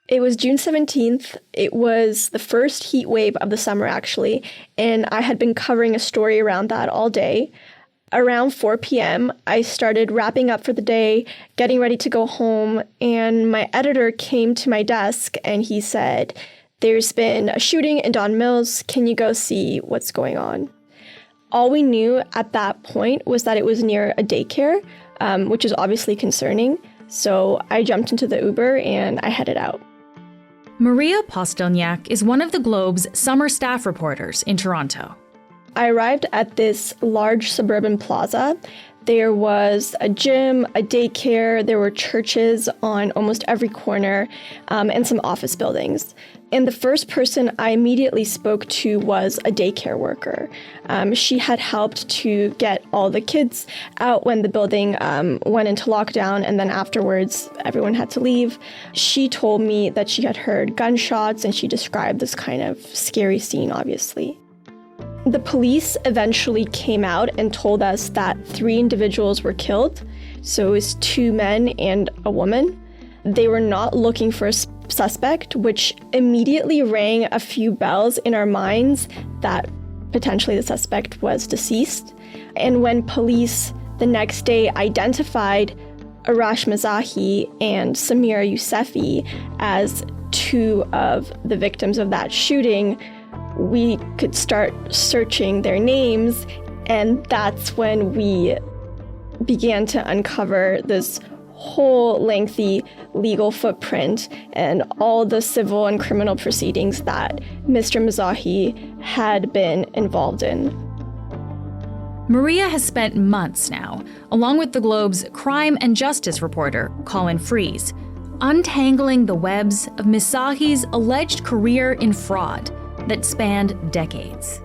It was June 17th. It was the first heat wave of the summer, actually, and I had been covering a story around that all day. Around 4 p.m., I started wrapping up for the day, getting ready to go home, and my editor came to my desk and he said, "There's been a shooting in Don Mills. Can you go see what's going on?" All we knew at that point was that it was near a daycare, which is obviously concerning. So I jumped into the Uber and I headed out. Mariya Postelnyak is one of the Globe's summer staff reporters in Toronto. I arrived at this large suburban plaza. There was a gym, a daycare, there were churches on almost every corner, and some office buildings. And the first person I immediately spoke to was a daycare worker. She had helped to get all the kids out when the building went into lockdown, and then afterwards everyone had to leave. She told me that she had heard gunshots, and she described this kind of scary scene, obviously. The police eventually came out and told us that 3 individuals were killed. So it was 2 men and a woman. They were not looking for a suspect, which immediately rang a few bells in our minds that potentially the suspect was deceased. And when police the next day identified Arash Missaghi and Samira Yousefi as 2 of the victims of that shooting, we could start searching their names, and that's when we began to uncover this whole lengthy legal footprint and all the civil and criminal proceedings that Mr. Missaghi had been involved in. Mariya has spent months now, along with the Globe's crime and justice reporter, Colin, untangling the webs of Missaghi's alleged career in fraud that spanned decades.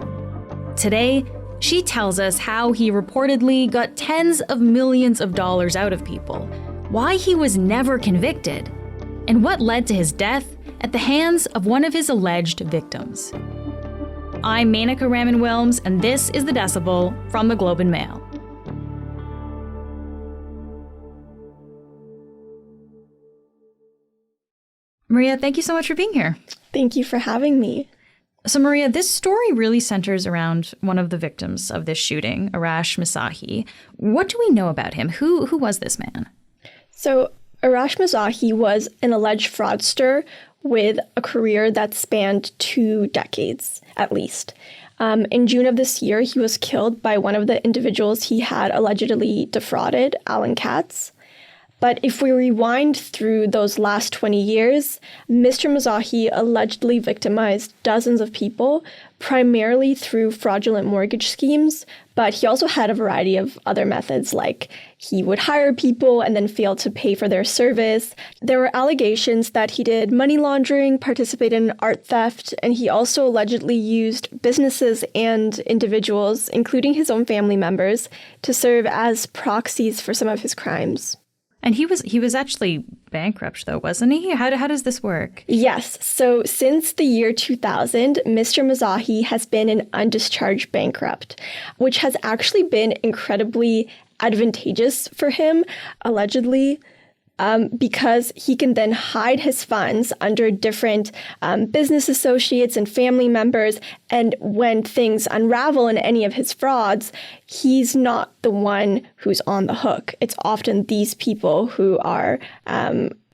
Today, she tells us how he reportedly got tens of millions of dollars out of people, why he was never convicted, and what led to his death at the hands of one of his alleged victims. I'm Menaka Raman-Wilms, and this is The Decibel from the Globe and Mail. Mariya, thank you so much for being here. Thank you for having me. So, Mariya, this story really centers around one of the victims of this shooting, Arash Missaghi. What do we know about him? Who was this man? So, Arash Missaghi was an alleged fraudster with a career that spanned 2 decades, at least. In June of this year, he was killed by one of the individuals he had allegedly defrauded, Katz. But if we rewind through those last 20 years, Mr. Missaghi allegedly victimized dozens of people, primarily through fraudulent mortgage schemes, but he also had a variety of other methods, like he would hire people and then fail to pay for their service. There were allegations that he did money laundering, participated in art theft, and he also allegedly used businesses and individuals, including his own family members, to serve as proxies for some of his crimes. And he was actually bankrupt, though, wasn't he? How does this work? Yes. So since the year 2000, Mr. Missaghi has been an undischarged bankrupt, which has actually been incredibly advantageous for him, allegedly, because he can then hide his funds under different business associates and family members. And when things unravel in any of his frauds, he's not the one who's on the hook. It's often these people who are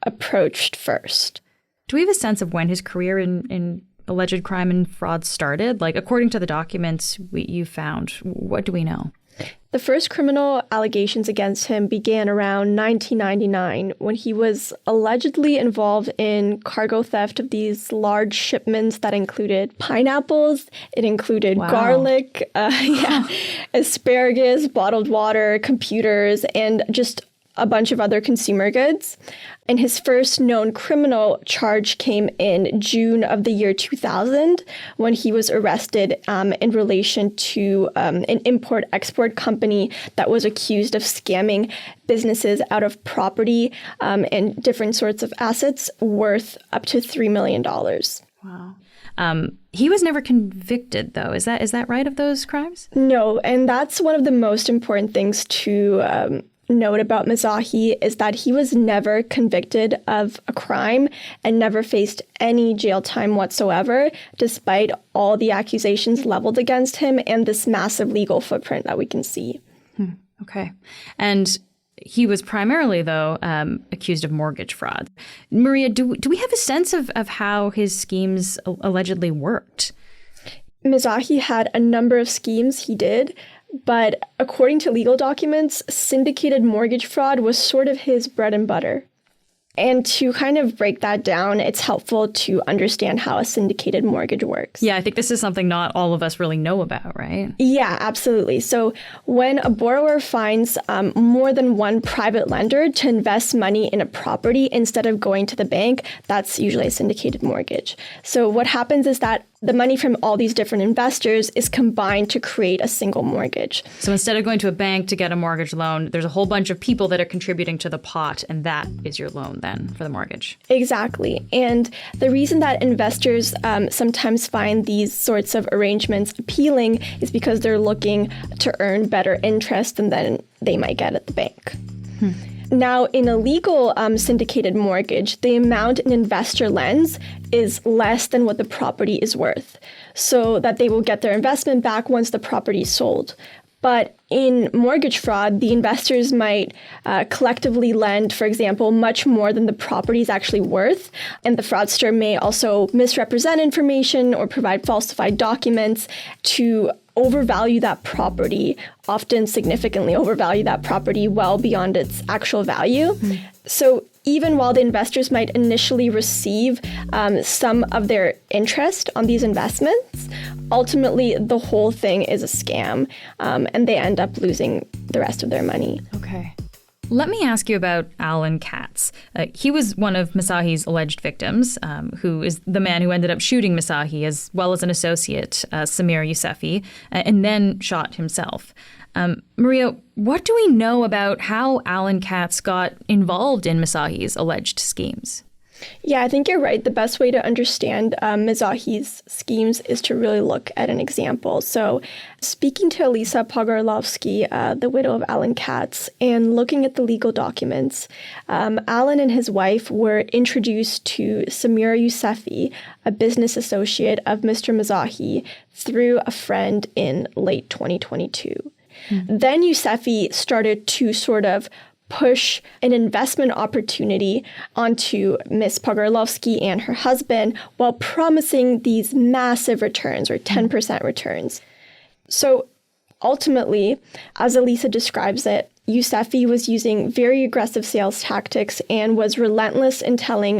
approached first. Do we have a sense of when his career in alleged crime and fraud started? Like, according to the documents you found, what do we know? The first criminal allegations against him began around 1999 when he was allegedly involved in cargo theft of these large shipments that included pineapples, it included garlic, asparagus, bottled water, computers, and just a bunch of other consumer goods. And his first known criminal charge came in June of the year 2000 when he was arrested in relation to an import-export company that was accused of scamming businesses out of property and different sorts of assets worth up to $3 million. Wow. He was never convicted, though. Is that right, of those crimes? No, and that's one of the most important things to note about Missaghi is that he was never convicted of a crime and never faced any jail time whatsoever, despite all the accusations leveled against him and this massive legal footprint that we can see. Okay. And he was primarily, though, accused of mortgage fraud. Mariya, do we have a sense of how his schemes allegedly worked? Missaghi had a number of schemes he did, but according to legal documents, syndicated mortgage fraud was sort of his bread and butter. And to kind of break that down, it's helpful to understand how a syndicated mortgage works. Yeah, I think this is something not all of us really know about, right? Yeah, absolutely. So when a borrower finds more than one private lender to invest money in a property instead of going to the bank, that's usually a syndicated mortgage. So what happens is that the money from all these different investors is combined to create a single mortgage. So instead of going to a bank to get a mortgage loan, there's a whole bunch of people that are contributing to the pot, and that is your loan then for the mortgage. Exactly. And the reason that investors sometimes find these sorts of arrangements appealing is because they're looking to earn better interest than they might get at the bank. Now, in a legal syndicated mortgage, the amount an investor lends is less than what the property is worth, so that they will get their investment back once the property is sold. But in mortgage fraud, the investors might collectively lend, for example, much more than the property is actually worth. And the fraudster may also misrepresent information or provide falsified documents to overvalue that property, often significantly overvalue that property well beyond its actual value. So even while the investors might initially receive some of their interest on these investments, ultimately the whole thing is a scam, and they end up losing the rest of their money. Okay. Let me ask you about Alan Katz. He was one of Missaghi's alleged victims, who is the man who ended up shooting Missaghi, as well as an associate, Samir Youssefi, and then shot himself. Mariya, what do we know about how Alan Katz got involved in Missaghi's alleged schemes? Yeah, I think you're right. The best way to understand Missaghi's schemes is to really look at an example. So speaking to Elisa Pogorelowski, the widow of Alan Katz, and looking at the legal documents, Alan and his wife were introduced to Samir Youssefi, a business associate of Mr. Missaghi, through a friend in late 2022. Then Youssefi started to sort of push an investment opportunity onto Ms. Pogorelowski and her husband while promising these massive returns, or 10% returns. So ultimately, as Elisa describes it, Youssefi was using very aggressive sales tactics and was relentless in telling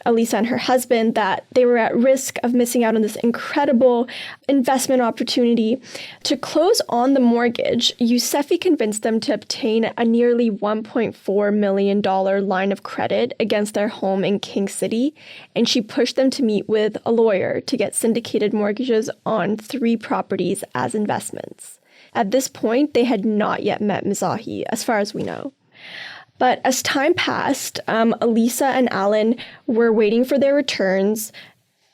Elisa and her husband that they were at risk of missing out on this incredible investment opportunity. To close on the mortgage, Youssefi convinced them to obtain a nearly $1.4 million line of credit against their home in King City, and she pushed them to meet with a lawyer to get syndicated mortgages on 3 properties as investments. At this point, they had not yet met Missaghi, as far as we know. But as time passed, Elisa and Alan were waiting for their returns,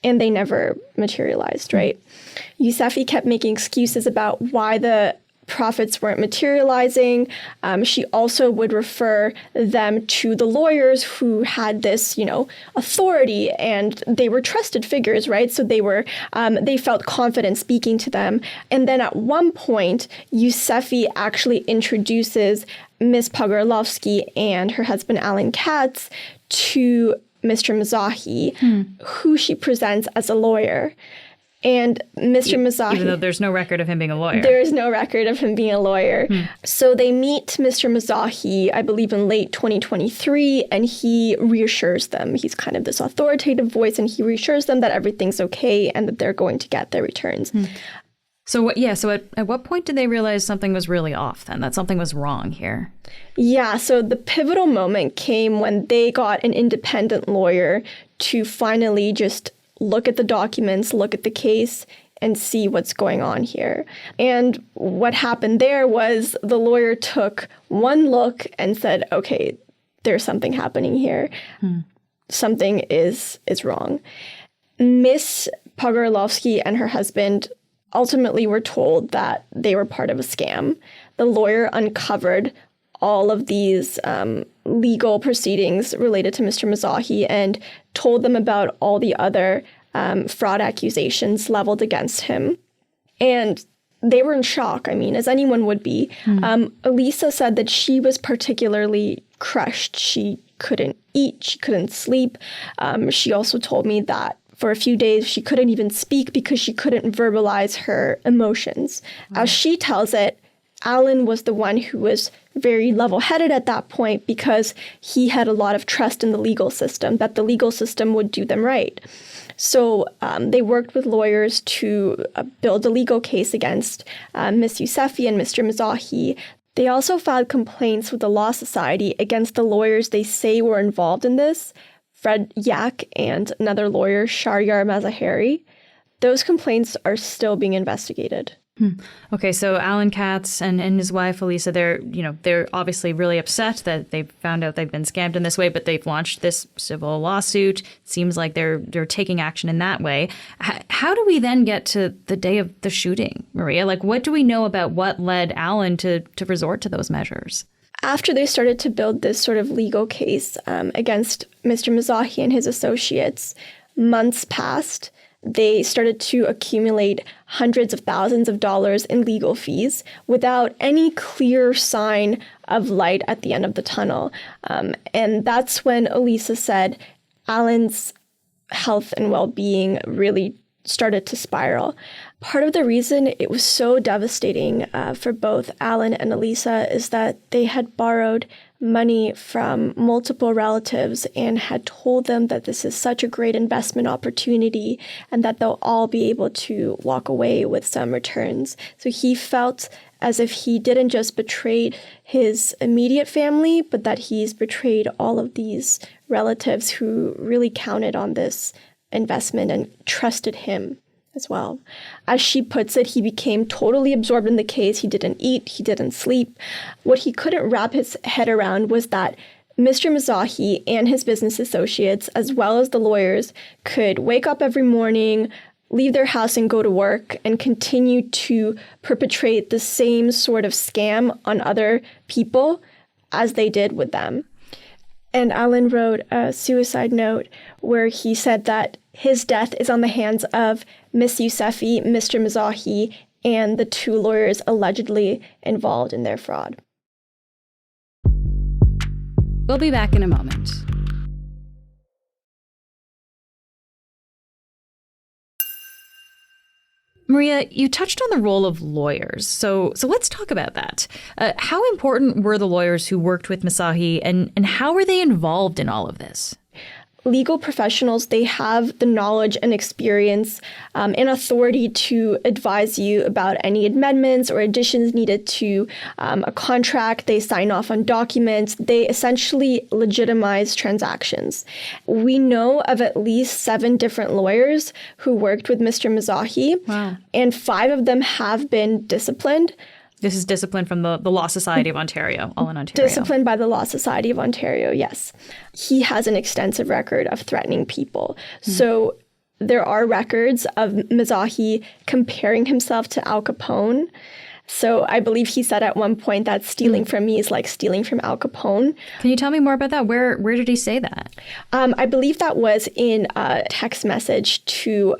and they never materialized, right? Youssefi kept making excuses about why the profits weren't materializing. She also would refer them to the lawyers who had this, authority, and they were trusted figures, right? So they felt confident speaking to them. And then at one point, Youssefi actually introduces Ms. Pogorelowski and her husband, Alan Katz, to Mr. Missaghi, who she presents as a lawyer. And Mr. Missaghi... Even though there's no record of him being a lawyer. There is no record of him being a lawyer. So they meet Mr. Missaghi, I believe, in late 2023, and he reassures them. He's kind of this authoritative voice, and he reassures them that everything's okay and that they're going to get their returns. So at what point did they realize something was really off then, that something was wrong here? Yeah, so the pivotal moment came when they got an independent lawyer to finally just look at the documents, look at the case, and see what's going on here. And what happened there was the lawyer took one look and said, okay, there's something happening here. Something is wrong. Miss Pogorelowski and her husband ultimately were told that they were part of a scam. The lawyer uncovered all of these legal proceedings related to Mr. Missaghi and told them about all the other fraud accusations leveled against him. And they were in shock, I mean, as anyone would be. Elisa said that she was particularly crushed. She couldn't eat, she couldn't sleep. She also told me that for a few days she couldn't even speak because she couldn't verbalize her emotions. As she tells it, Alan was the one who was very level-headed at that point because he had a lot of trust in the legal system, that the legal system would do them right. So they worked with lawyers to build a legal case against Ms. Yousefi and Mr. Missaghi. They also filed complaints with the Law Society against the lawyers they say were involved in this, Yak and another lawyer, Sharyar Mazaheri. Those complaints are still being investigated. Okay, so Alan Katz and his wife Elisa, they're obviously really upset that they found out they've been scammed in this way, but they've launched this civil lawsuit. Seems like they're taking action in that way. How do we then get to the day of the shooting, Mariya? Like, what do we know about what led Alan to resort to those measures? After they started to build this sort of legal case against Mr. Missaghi and his associates, months passed. They started to accumulate hundreds of thousands of dollars in legal fees without any clear sign of light at the end of the tunnel. And that's when Elisa said Alan's health and well-being really started to spiral. Part of the reason it was so devastating for both Alan and Elisa is that they had borrowed money from multiple relatives and had told them that this is such a great investment opportunity and that they'll all be able to walk away with some returns. So he felt as if he didn't just betray his immediate family, but that he's betrayed all of these relatives who really counted on this investment and trusted him as well. As she puts it, he became totally absorbed in the case. He didn't eat, he didn't sleep. What he couldn't wrap his head around was that Mr. Missaghi and his business associates, as well as the lawyers, could wake up every morning, leave their house and go to work and continue to perpetrate the same sort of scam on other people as they did with them. And Alan wrote a suicide note where he said that his death is on the hands of Miss Yousefi, Mr. Missaghi, and the two lawyers allegedly involved in their fraud. We'll be back in a moment. Mariya, you touched on the role of lawyers, so let's talk about that. How important were the lawyers who worked with Missaghi, and how were they involved in all of this? Legal professionals, they have the knowledge and experience and authority to advise you about any amendments or additions needed to a contract. They sign off on documents. They essentially legitimize transactions. We know of at least 7 different lawyers who worked with Mr. Missaghi, wow. And 5 of them have been disciplined. This is discipline from the Law Society of Ontario, all in Ontario. Disciplined by the Law Society of Ontario, yes. He has an extensive record of threatening people. So there are records of Missaghi comparing himself to Al Capone. So I believe he said at one point that stealing from me is like stealing from Al Capone. Can you tell me more about that? Where did he say that? I believe that was in a text message to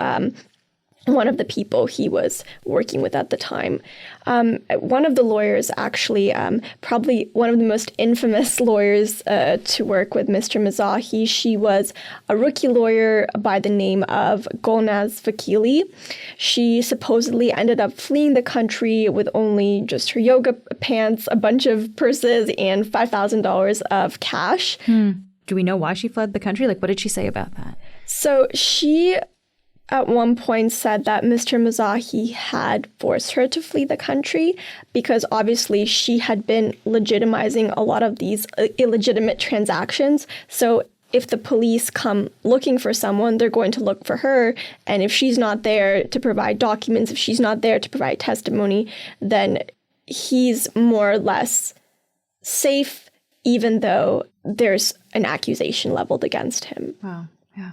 one of the people he was working with at the time. One of the lawyers, actually, probably one of the most infamous lawyers to work with Mr. Missaghi, she was a rookie lawyer by the name of Golnaz Vakili. She supposedly ended up fleeing the country with only just her yoga pants, a bunch of purses, and $5,000 of cash. Do we know why she fled the country? Like, what did she say about that? So she at one point said that Mr. Missaghi had forced her to flee the country because obviously she had been legitimizing a lot of these illegitimate transactions. So if the police come looking for someone, they're going to look for her. And if she's not there to provide documents, if she's not there to provide testimony, then he's more or less safe, even though there's an accusation leveled against him. Wow. Yeah.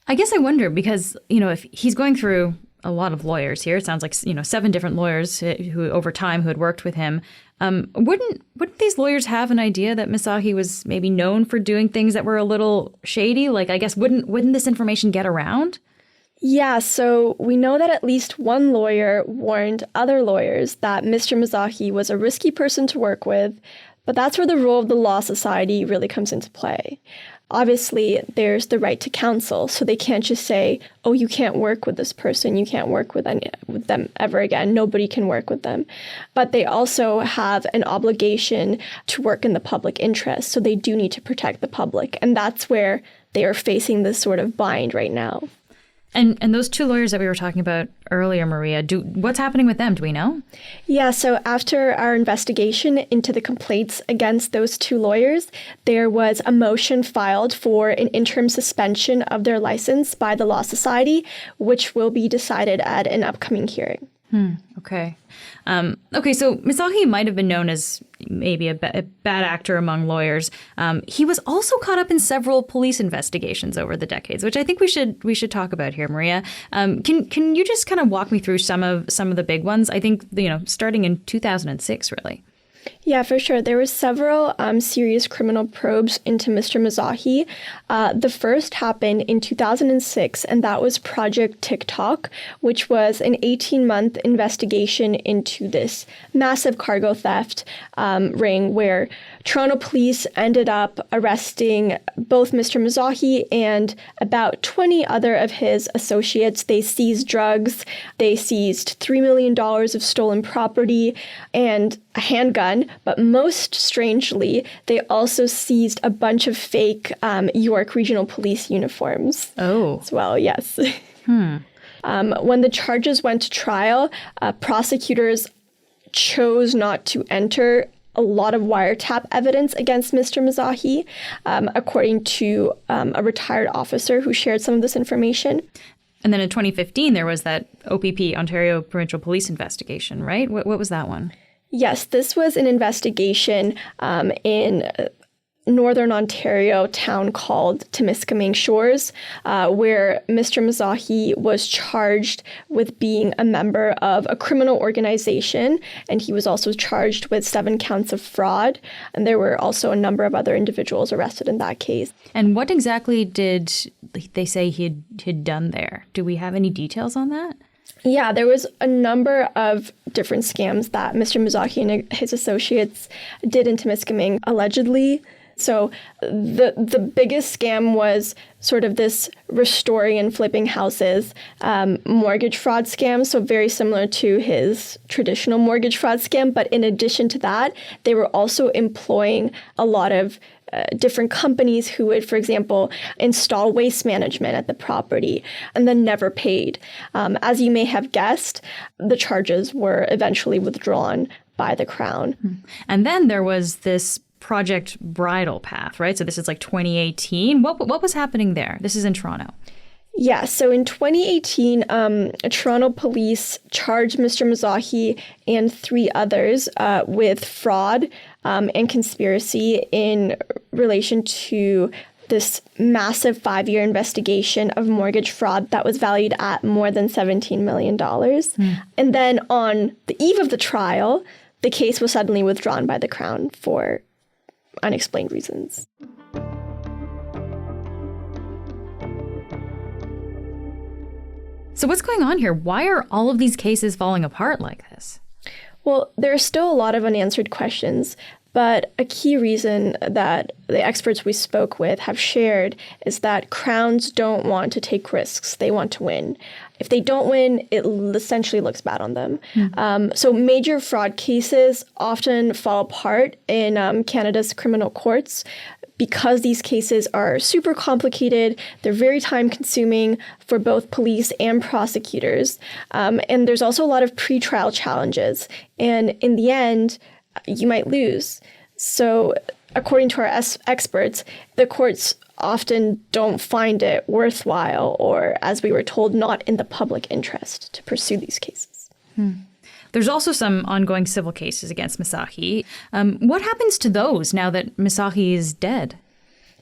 I guess I wonder because, if he's going through a lot of lawyers here. It sounds like, 7 different lawyers who over time who had worked with him. Wouldn't these lawyers have an idea that Missaghi was maybe known for doing things that were a little shady? Like, I guess, wouldn't this information get around? Yeah, so we know that at least one lawyer warned other lawyers that Mr. Missaghi was a risky person to work with, but that's where the role of the Law Society really comes into play. Obviously, there's the right to counsel, so they can't just say, oh, you can't work with this person, you can't work with them ever again, nobody can work with them. But they also have an obligation to work in the public interest, so they do need to protect the public, and that's where they are facing this sort of bind right now. And those 2 lawyers that we were talking about earlier, Mariya, what's happening with them? Do we know? Yeah, so after our investigation into the complaints against those 2 lawyers, there was a motion filed for an interim suspension of their license by the Law Society, which will be decided at an upcoming hearing. Okay. So Missaghi might have been known as maybe a bad actor among lawyers. He was also caught up in several police investigations over the decades, which I think we should talk about here, Mariya. Can you just kind of walk me through some of the big ones? I think, starting in 2006, really. Yeah, for sure. There were several serious criminal probes into Mr. Missaghi. The first happened in 2006, and that was Project TikTok, which was an 18-month investigation into this massive cargo theft ring where Toronto police ended up arresting both Mr. Missaghi and about 20 other of his associates. They seized drugs, they seized $3 million of stolen property, and a handgun. But most strangely, they also seized a bunch of fake York Regional Police uniforms. Oh. As well, yes. When the charges went to trial, prosecutors chose not to enter a lot of wiretap evidence against Mr. Missaghi, according to a retired officer who shared some of this information. And then in 2015, there was that OPP, Ontario Provincial Police investigation, right? What was that one? Yes, this was an investigation in Northern Ontario town called Timiskaming Shores, where Mr. Missaghi was charged with being a member of a criminal organization, and he was also charged with 7 counts of fraud. And there were also a number of other individuals arrested in that case. And what exactly did they say he'd done there? Do we have any details on that? Yeah, there was a number of different scams that Mr. Missaghi and his associates did in Timiskaming, allegedly. So the biggest scam was sort of this restoring and flipping houses mortgage fraud scam, so very similar to his traditional mortgage fraud scam. But in addition to that, they were also employing a lot of different companies who would, for example, install waste management at the property and then never paid. As you may have guessed, the charges were eventually withdrawn by the Crown. And then there was this Project Bridle Path, right? So this is like 2018. What was happening there? This is in Toronto. Yeah, so in 2018, Toronto police charged Mr. Missaghi and 3 others with fraud and conspiracy in relation to this massive 5-year investigation of mortgage fraud that was valued at more than $17 million. And then on the eve of the trial, the case was suddenly withdrawn by the Crown for unexplained reasons. So what's going on here? Why are all of these cases falling apart like this? Well, there are still a lot of unanswered questions, but a key reason that the experts we spoke with have shared is that crowns don't want to take risks. They want to win. If they don't win, it essentially looks bad on them. So major fraud cases often fall apart in Canada's criminal courts because these cases are super complicated. They're very time-consuming for both police and prosecutors. And there's also a lot of pretrial challenges. And in the end, you might lose. So according to our experts, the courts often don't find it worthwhile or, as we were told, not in the public interest to pursue these cases. There's also some ongoing civil cases against Missaghi. What happens to those now that Missaghi is dead?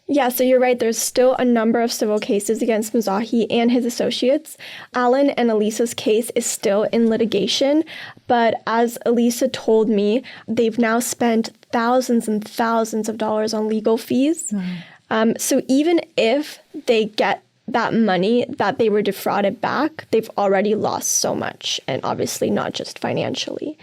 Yeah, so you're right. There's still a number of civil cases against Missaghi and his associates. Alan and Elisa's case is still in litigation, but as Elisa told me, they've now spent thousands and thousands of dollars on legal fees. So even if they get that money that they were defrauded back, they've already lost so much, and obviously not just financially.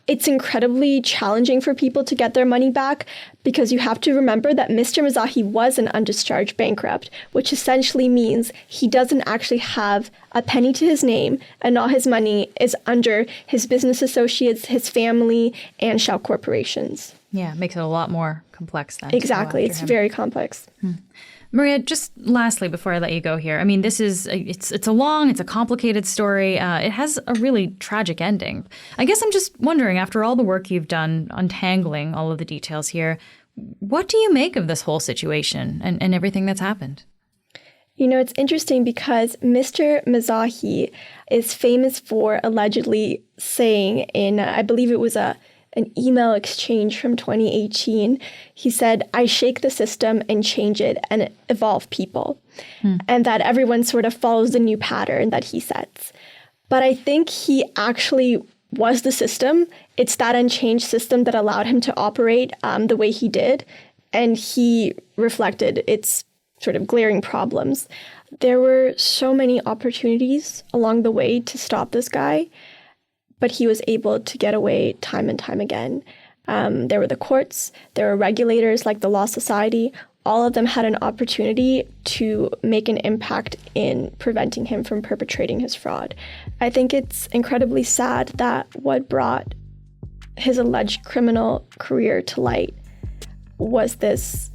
It's incredibly challenging for people to get their money back because you have to remember that Mr. Missaghi was an undischarged bankrupt, which essentially means he doesn't actually have a penny to his name, and all his money is under his business associates, his family, and shell corporations. Yeah, it makes it a lot more complex then. Exactly. It's very complex. Mariya, just lastly, before I let you go here, I mean, it's a complicated story. It has a really tragic ending. I guess I'm just wondering, after all the work you've done untangling all of the details here, what do you make of this whole situation and everything that's happened? You know, it's interesting because Mr. Missaghi is famous for allegedly saying in, I believe it was an email exchange from 2018, he said, "I shake the system and change it and evolve people." And that everyone sort of follows the new pattern that he sets. But I think he actually was the system. It's that unchanged system that allowed him to operate the way he did. And he reflected its sort of glaring problems. There were so many opportunities along the way to stop this guy, but he was able to get away time and time again. There were the courts, there were regulators like the Law Society. All of them had an opportunity to make an impact in preventing him from perpetrating his fraud. I think it's incredibly sad that what brought his alleged criminal career to light was this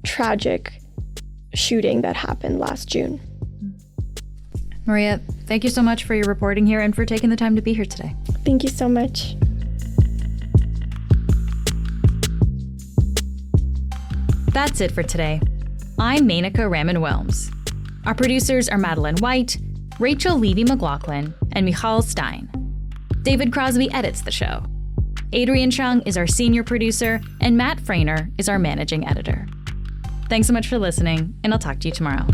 tragic shooting that happened last June. Mariya, thank you so much for your reporting here and for taking the time to be here today. Thank you so much. That's it for today. I'm Menaka Raman-Wilms. Our producers are Madeline White, Rachel Levy-McLaughlin, and Michal Stein. David Crosby edits the show. Adrian Chung is our senior producer, and Matt Frainer is our managing editor. Thanks so much for listening, and I'll talk to you tomorrow.